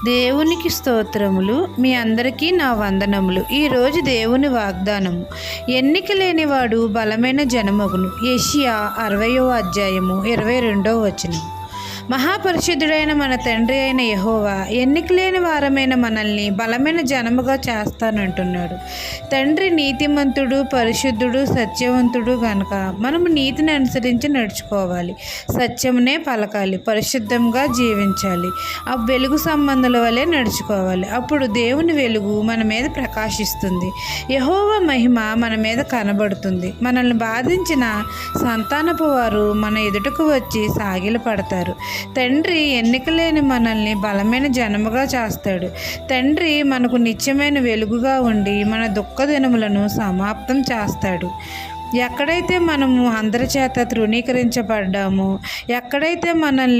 దేవునికి స్తోత్రములు. మీ అందరికీ నా వందనములు. ఈరోజు దేవుని వాగ్దానము. ఎన్నిక లేనివాడు బలమైన జనమగును. యెషయా 60వ అధ్యాయము 22వ వచనం. మహాపరిశుద్ధుడైన మన తండ్రి అయిన యెహోవా ఎన్నికలేని వారమైన మనల్ని బలమైన జనముగా చేస్తానంటున్నాడు. తండ్రి నీతిమంతుడు, పరిశుద్ధుడు, సత్యవంతుడు గనుక మనము నీతిని అనుసరించి నడుచుకోవాలి. సత్యమునే పలకాలి, పరిశుద్ధంగా జీవించాలి. ఆ వెలుగు సంబంధుల వలె నడుచుకోవాలి. అప్పుడు దేవుని వెలుగు మన మీద ప్రకాశిస్తుంది. యెహోవా మహిమ మన మీద కనబడుతుంది. మనల్ని బాధించిన సంతానపు వారు మన ఎదుటకు వచ్చి సాగిలపడతారు. తండ్రి ఎన్నికలేని మనల్ని బలమైన జనముగా చేస్తాడు. తండ్రి మనకు నిత్యమైన వెలుగుగా ఉండి మన దుఃఖ దినములను సమాప్తం చేస్తాడు. ఎక్కడైతే మనము అందరి చేత తృణీకరించబడ్డామో, ఎక్కడైతే మనల్ని